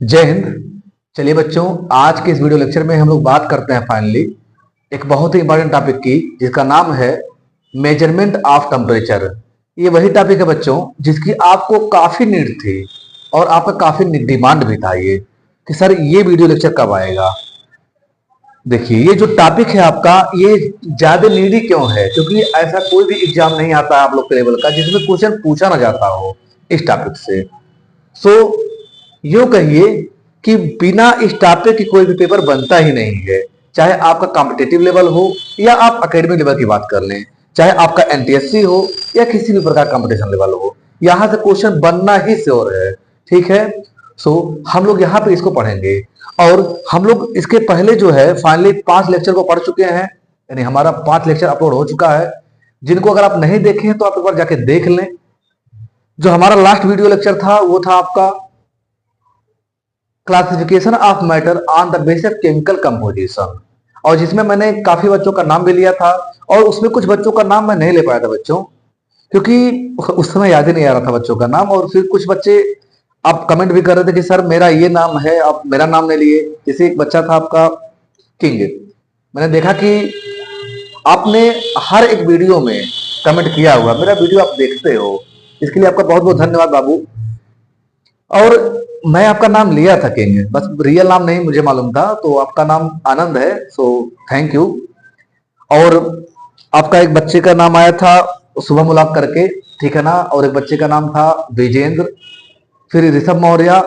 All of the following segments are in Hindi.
जय हिंद। चलिए बच्चों, आज के इस वीडियो लेक्चर में हम लोग बात करते हैं फाइनली एक बहुत ही इंपॉर्टेंट टॉपिक की, जिसका नाम है मेजरमेंट ऑफ टेम्परेचर। ये वही टॉपिक है बच्चों जिसकी आपको काफी नीड थी और आपका काफी डिमांड भी था ये कि सर ये वीडियो लेक्चर कब आएगा। देखिए, ये जो टॉपिक है आपका ये ज्यादा नीडी क्यों है, क्योंकि ऐसा कोई भी एग्जाम नहीं आता है आप लोग के लेवल का जिसमें क्वेश्चन पूछा ना जाता हो इस टॉपिक से। सो यूं कहिए कि बिना इस टॉपिक की कोई भी पेपर बनता ही नहीं है, चाहे आपका कॉम्पिटिटिव लेवल हो या आप एकेडमिक लेवल की बात कर लें, चाहे आपका एनटीएससी हो या किसी भी प्रकार कंपटीशन लेवल हो, यहां से क्वेश्चन बनना ही श्योर है। ठीक है, सो हम लोग यहाँ पे इसको पढ़ेंगे और हम लोग इसके पहले जो है फाइनली 5 लेक्चर को पढ़ चुके हैं, यानी हमारा 5 लेक्चर अपलोड हो चुका है। जिनको अगर आप नहीं देखे हैं तो आप एक बार जाके देख लें। जो हमारा लास्ट वीडियो लेक्चर था वो था आपका classification of matter on the basis chemical composition, और जिसमें मैंने काफी बच्चों का नाम भी लिया था और उसमें कुछ बच्चों का नाम मैं नहीं ले पाया था बच्चों, क्योंकि उस समय याद ही नहीं आ रहा था बच्चों का नाम। और फिर कुछ बच्चे आप कमेंट भी कर रहे थे कि सर मेरा ये नाम है, आप मेरा नाम नहीं लिए। जैसे एक बच्चा था आपका किंग, मैंने देखा कि आपने हर एक वीडियो में कमेंट किया हुआ, मेरा वीडियो आप देखते हो, इसके लिए आपका बहुत बहुत धन्यवाद बाबू। और मैं आपका नाम लिया था किंग, बस रियल नाम नहीं मुझे मालूम था, तो आपका नाम आनंद है, सो थैंक यू। और आपका एक बच्चे का नाम आया था शुभम मुलाक करके, ठीक है ना, और एक बच्चे का नाम था विजेंद्र, फिर ऋषभ मौर्य।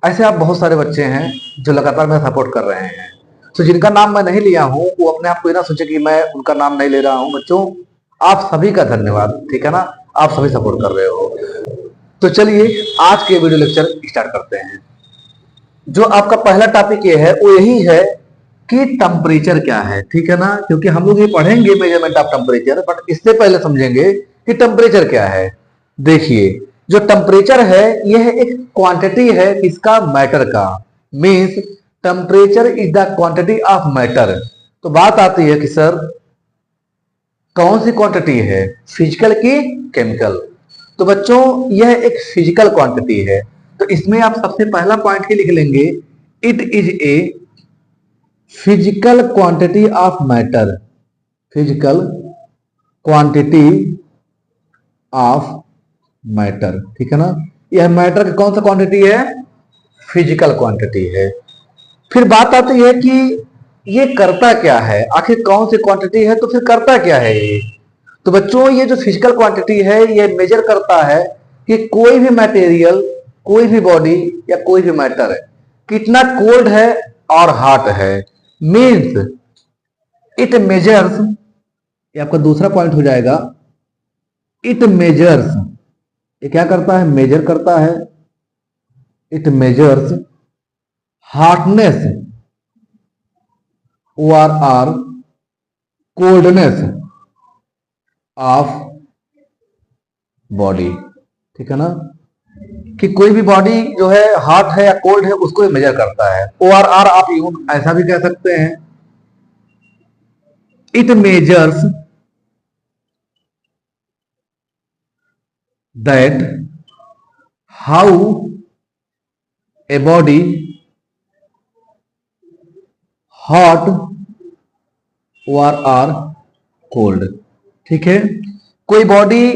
ऐसे आप बहुत सारे बच्चे हैं जो लगातार मेरा सपोर्ट कर रहे हैं। तो जिनका नाम मैं नहीं लिया हूं वो अपने आप को ना सोचे कि मैं उनका नाम नहीं ले रहा हूं। बच्चों आप सभी का धन्यवाद, ठीक है ना, आप सभी सपोर्ट कर रहे हो। तो चलिए आज के वीडियो लेक्चर स्टार्ट करते हैं। जो आपका पहला टॉपिक ये है वो यही है कि टेम्परेचर क्या है, ठीक है ना, क्योंकि हम लोग ये पढ़ेंगे मेजरमेंट ऑफ टेम्परेचर, बट इससे पहले समझेंगे कि टेम्परेचर क्या है। देखिए, जो टेम्परेचर है यह एक क्वांटिटी है किसका, मैटर का। Means temperature is the quantity of matter. तो बात आती है कि सर कौन सी क्वांटिटी है, फिजिकल की केमिकल। तो बच्चों यह एक फिजिकल क्वांटिटी है, तो इसमें आप सबसे पहला पॉइंट ही लिख लेंगे, it is a physical quantity of matter. Physical quantity of matter, ठीक है ना, यह मैटर की कौन सा क्वांटिटी है, फिजिकल क्वांटिटी है। फिर बात आती है कि ये करता क्या है, आखिर कौन सी क्वांटिटी है, तो फिर करता क्या है ये। तो बच्चों ये जो फिजिकल क्वांटिटी है ये मेजर करता है कि कोई भी मटेरियल, कोई भी बॉडी या कोई भी मैटर कितना कोल्ड है और हॉट है। मींस इट मेजर्स, ये आपका दूसरा पॉइंट हो जाएगा, इट मेजर्स, ये क्या करता है, मेजर करता है, इट मेजर्स हॉटनेस और कोल्डनेस ऑफ बॉडी, ठीक है ना, कि कोई भी बॉडी जो है हॉट है या कोल्ड है उसको मेजर करता है। ORR आप ऐसा भी कह सकते हैं, it measures that how a body hot और कोल्ड, ठीक है, कोई बॉडी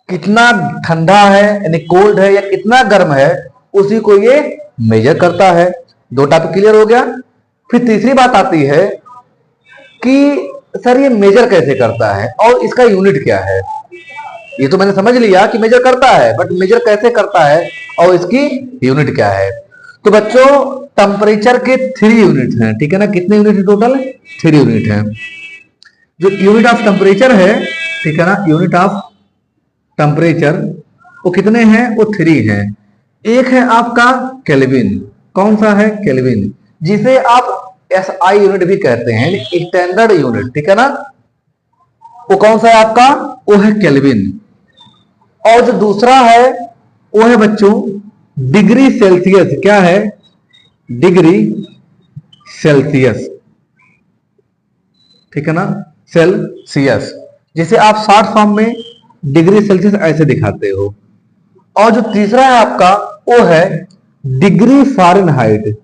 कितना ठंडा है यानी कोल्ड है या कितना गर्म है उसी को ये मेजर करता है। दो टॉपिक क्लियर हो गया। फिर तीसरी बात आती है कि सर ये मेजर कैसे करता है और इसका यूनिट क्या है। ये तो मैंने समझ लिया कि मेजर करता है, बट मेजर कैसे करता है और इसकी यूनिट क्या है। तो बच्चों टेम्परेचर के 3 यूनिट हैं, ठीक है ना, कितने यूनिट टोटल, 3 यूनिट हैं। जो यूनिट ऑफ टेम्परेचर है, ठीक है ना, यूनिट ऑफ टेम्परेचर वो कितने हैं, वो 3 हैं। एक है आपका केल्विन, कौन सा है, केल्विन, जिसे आप SI यूनिट भी कहते हैं, स्टैंडर्ड यूनिट, ठीक है ना, वो कौन सा है आपका, वो है केल्विन। और जो दूसरा है वो है बच्चों डिग्री सेल्सियस, क्या है, डिग्री सेल्सियस, ठीक है ना, सेल्सियस, जिसे आप शॉर्ट फॉर्म में डिग्री सेल्सियस ऐसे दिखाते हो। और जो तीसरा है आपका वो है डिग्री फ़ारेनहाइट,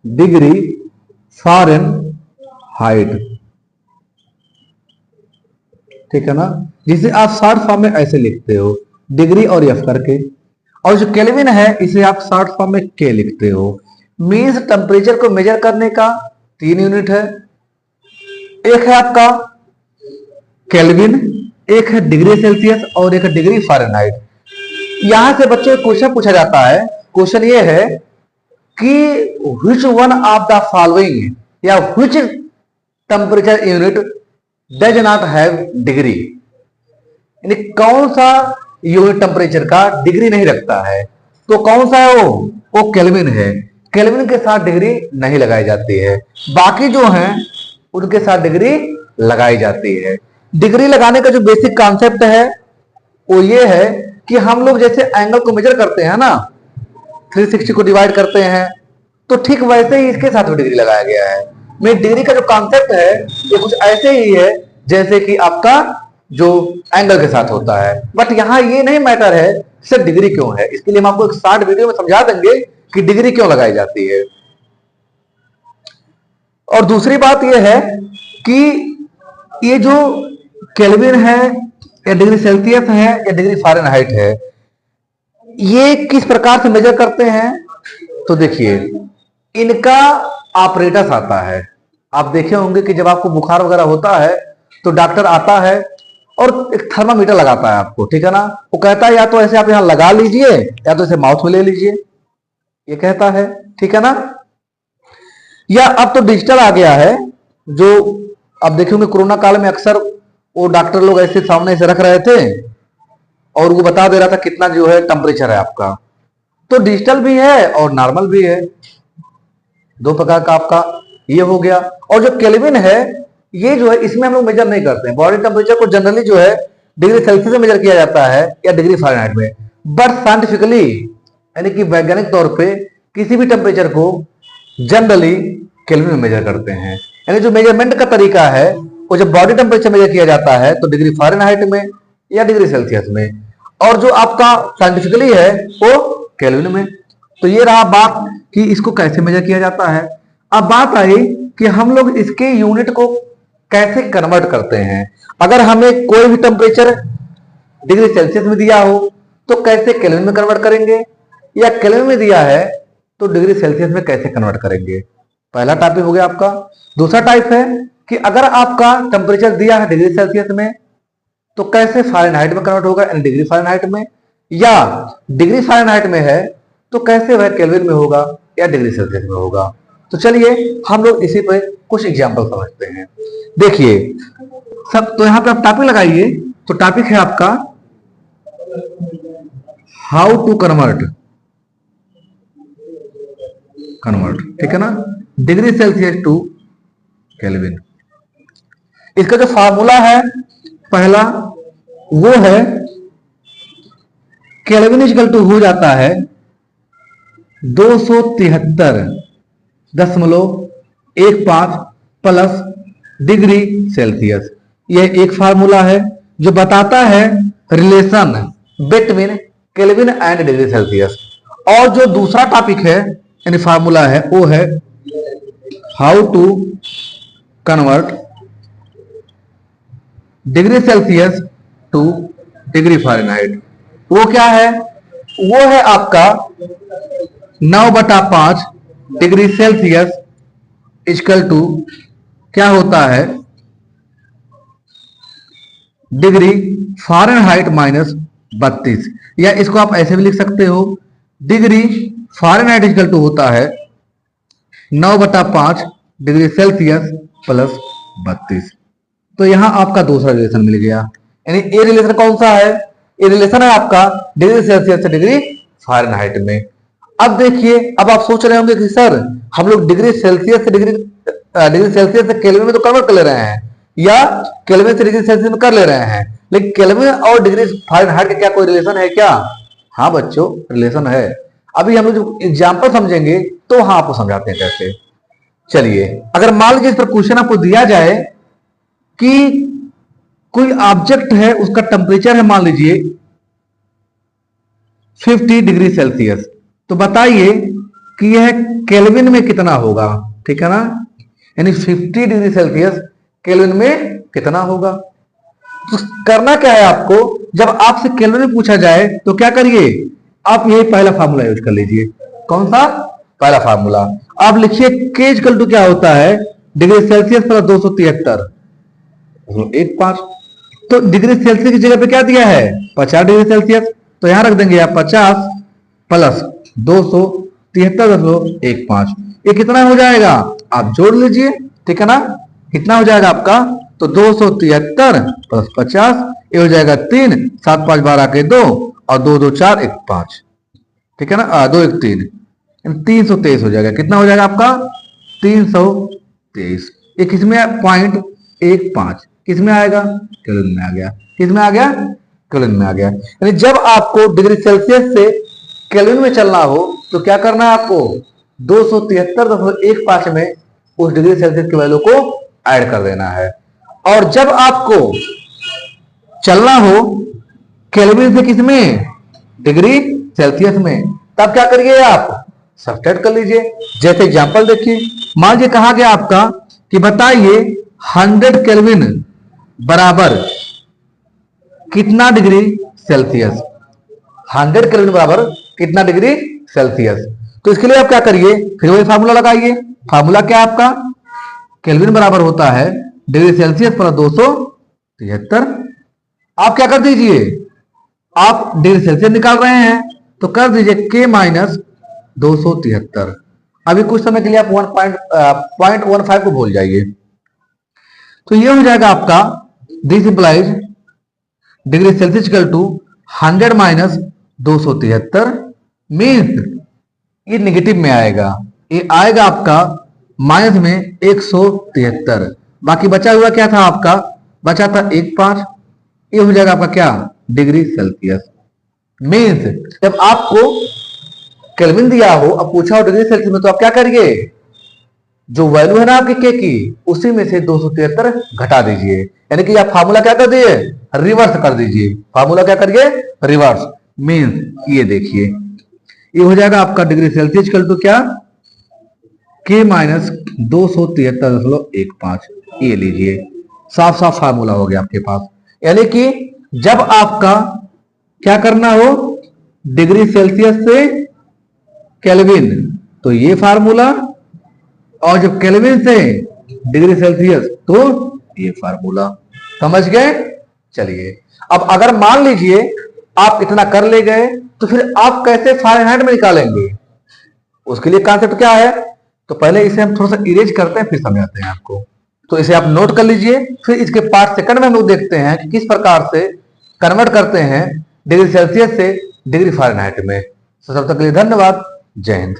डिग्री फ़ारेनहाइट, ठीक है ना, जिसे आप शॉर्ट फॉर्म में ऐसे लिखते हो डिग्री और एफ करके। और जो केल्विन है इसे आप शॉर्ट फॉर्म में के लिखते हो। मीन्स टेम्परेचर को मेजर करने का 3 यूनिट है। एक है आपका केल्विन, एक है डिग्री सेल्सियस और एक है डिग्री फ़ारेनहाइट। यहां से बच्चों को क्वेश्चन पूछा जाता है। क्वेश्चन ये है कि which one of the following या which temperature unit does not have degree, यानी कौन सा यूनिट टेम्परेचर का डिग्री नहीं रखता है। तो कौन सा है वो केल्विन है। केल्विन के साथ डिग्री नहीं लगाई जाती है, बाकी जो हैं उनके साथ डिग्री लगाई जाती है। डिग्री लगाने का जो बेसिक कॉन्सेप्ट है वो ये है कि हम लोग जैसे एंगल को मेजर करते हैं ना, 360 को डिवाइड करते हैं, तो ठीक वैसे ही इसके साथ डिग्री लगाया गया है। में डिग्री का जो कॉन्सेप्ट है ये कुछ ऐसे ही है जैसे कि आपका जो एंगल के साथ होता है। बट यहां ये नहीं मैटर है सिर्फ डिग्री क्यों है, इसके लिए हम आपको एक शॉर्ट वीडियो में समझा देंगे कि डिग्री क्यों लगाई जाती है। और दूसरी बात यह है कि ये जो केल्विन है या डिग्री सेल्सियस है या डिग्री फ़ारेनहाइट है, ये किस प्रकार से मेजर करते हैं। तो देखिए इनका ऑपरेटस आता है। आप देखे होंगे कि जब आपको बुखार वगैरह होता है तो डॉक्टर आता है और एक थर्मामीटर लगाता है आपको, ठीक है ना। वो कहता है या तो ऐसे आप यहां लगा लीजिए या तो इसे माउथ में ले लीजिए, ये कहता है, ठीक है ना। या अब तो डिजिटल आ गया है, जो आप देखेंगे कोरोना काल में अक्सर वो डॉक्टर लोग ऐसे सामने से रख रहे थे और वो बता दे रहा था कितना जो है टेम्परेचर है आपका। तो डिजिटल भी है और नॉर्मल भी है, दो प्रकार का आपका ये हो गया। और जो केल्विन है ये जो है इसमें हम लोग मेजर नहीं करते हैं। बॉडी टेम्परेचर को जनरली जो है डिग्री सेल्सियस में मेजर किया जाता है या डिग्री फ़ारेनहाइट में। बट साइंटिफिकली यानी कि वैज्ञानिक तौर पे किसी भी टेम्परेचर को जनरली केल्विन में मेजर करते हैं। यानी जो मेजरमेंट का तरीका है वो जब बॉडी टेम्परेचर मेजर किया जाता है तो डिग्री फ़ारेनहाइट में या डिग्री सेल्सियस में, और जो आपका साइंटिफिकली है वो केल्विन में। तो ये रहा बात कि इसको कैसे मेजर किया जाता है। अब बात आई कि हम लोग इसके यूनिट को कैसे कन्वर्ट करते हैं। अगर हमें कोई भी टेम्परेचर डिग्री सेल्सियस में दिया हो तो कैसे केल्विन में कन्वर्ट करेंगे, या केल्विन में दिया है तो डिग्री सेल्सियस में कैसे कन्वर्ट करेंगे। पहला टॉपिक हो गया आपका। दूसरा टाइप है कि अगर आपका टेम्परेचर दिया है डिग्री सेल्सियस में तो कैसे फ़ारेनहाइट में कन्वर्ट होगा, यानी डिग्री फ़ारेनहाइट में, या डिग्री फ़ारेनहाइट में है तो कैसे वह केल्विन में होगा या डिग्री सेल्सियस में होगा। तो चलिए हम लोग इसी पे कुछ एग्जांपल समझते हैं। देखिए सब तो यहां पे आप टॉपिक लगाइए, तो टॉपिक है आपका हाउ टू कन्वर्ट, ठीक है ना, डिग्री सेल्सियस टू केल्विन। इसका जो फार्मूला है पहला वो है केल्विन इक्वल टू हो जाता है 273.15 प्लस डिग्री सेल्सियस। यह एक फार्मूला है जो बताता है relation between kelvin and degree Celsius. और जो दूसरा टॉपिक है यानी फार्मूला है वो है how to convert degree Celsius to degree Fahrenheit. वो क्या है, वो है आपका 9/5 डिग्री सेल्सियस इक्वल टू क्या होता है डिग्री फ़ारेनहाइट -32, या इसको आप ऐसे भी लिख सकते हो डिग्री फ़ारेनहाइट इक्वल टू होता है 9/5 डिग्री सेल्सियस प्लस 32। तो यहां आपका दूसरा रिलेशन मिल गया। यानी ये रिलेशन कौन सा है, ये रिलेशन है आपका डिग्री सेल्सियस से डिग्री फ़ारेनहाइट में। अब देखिए, अब आप सोच रहे होंगे कि सर हम लोग डिग्री सेल्सियस से केल्विन में तो कन्वर्ट कर ले रहे हैं, या केल्विन से डिग्री सेल्सियस में कर ले रहे हैं, लेकिन केल्विन और डिग्री फ़ारेनहाइट का क्या कोई रिलेशन है क्या। हाँ बच्चों रिलेशन है। अभी हम लोग जो एग्जाम्पल समझेंगे तो हाँ आपको समझाते हैं कैसे। चलिए अगर मान लीजिए इस पर क्वेश्चन आपको दिया जाए कि कोई ऑब्जेक्ट है उसका टेम्परेचर है मान लीजिए 50 डिग्री सेल्सियस, तो बताइए कि यह केल्विन में कितना होगा, ठीक है ना, यानी 50 डिग्री सेल्सियस केल्विन में कितना होगा। तो करना क्या है आपको, जब आपसे केल्विन में पूछा जाए तो क्या करिए, आप यही पहला फार्मूला यूज कर लीजिए। कौन सा पहला फार्मूला, आप लिखिए K इक्वल टू क्या होता है, डिग्री सेल्सियस प्लस 273 15। तो डिग्री सेल्सियस की जगह पे क्या दिया है 50 डिग्री सेल्सियस, तो यहां रख देंगे आप 50 प्लस 273.15। ये कितना हो जाएगा आप जोड़ लीजिए, ठीक है ना, कितना हो जाएगा आपका, तो 273 प्लस 50 ये हो जाएगा 3, 7 5 12 के 2 और 2 2 4 1 5, ठीक है ना, 2 1 3, 323 हो जाएगा। कितना हो जाएगा आपका 323। ये किसमें 0.15 किसमें आएगा, केल्विन में आ गया। किसमें आ गया, केल्विन में आ गया। यानी जब आपको डिग्री सेल्सियस से केल्विन में चलना हो तो क्या करना है आपको, 273.15 में उस डिग्री सेल्सियस की वैल्यू को ऐड कर देना है। और जब आपको चलना हो केल्विन से किसमें, डिग्री सेल्सियस में, तब क्या करिए आप सब्सट्रैक्ट कर लीजिए। जैसे एग्जांपल देखिए, मान लीजिए कहा गया आपका कि बताइए 100 केल्विन बराबर कितना डिग्री सेल्सियस, 100 केल्विन बराबर कितना डिग्री सेल्सियस। तो इसके लिए आप क्या करिए, फिर वही फार्मूला लगाइए। फार्मूला क्या है आपका, केल्विन बराबर होता है डिग्री सेल्सियस प्लस 273। आप क्या कर दीजिए, आप डिग्री सेल्सियस निकाल रहे हैं तो कर दीजिए K माइनस 273। अभी कुछ समय के लिए आप 1.15 को भूल जाइए। तो ये हो जाएगा आपका, this implies degree Celsius equal to 100 minus 273 means ये निगेटिव में आएगा, ये आएगा आपका माइनस में 173। बाकी बचा हुआ क्या था आपका, बचा था 15, ये हो जाएगा आपका क्या डिग्री सेल्सियस। मीन्स जब आपको केल्विन दिया हो, अब पूछा हो डिग्री सेल्सियस में, तो आप क्या करिए, जो वैल्यू है ना आपके के की, उसी में से 273 घटा दीजिए। यानी कि आप फार्मूला क्या कर दिए, रिवर्स कर दीजिए। फार्मूला क्या करिए, रिवर्स। मीन्स ये देखिए, ये हो जाएगा आपका डिग्री सेल्सियस इक्वल टू क्या, K माइनस 273.15। ये लीजिए, साफ साफ फार्मूला हो गया आपके पास। यानी कि जब आपका क्या करना हो डिग्री सेल्सियस से केल्विन, तो ये फार्मूला, और जब केल्विन से डिग्री सेल्सियस तो ये फार्मूला। समझ गए। चलिए, अब अगर मान लीजिए आप इतना कर ले गए तो फिर आप कैसे फ़ारेनहाइट में निकालेंगे, उसके लिए कॉन्सेप्ट क्या है, तो पहले इसे हम थोड़ा सा इरेज करते हैं फिर समझाते हैं आपको। तो इसे आप नोट कर लीजिए, फिर इसके पार्ट सेकंड में हम लोग देखते हैं कि किस प्रकार से कन्वर्ट करते हैं डिग्री सेल्सियस से डिग्री फ़ारेनहाइट में। तो तब तक के लिए धन्यवाद। जय हिंद।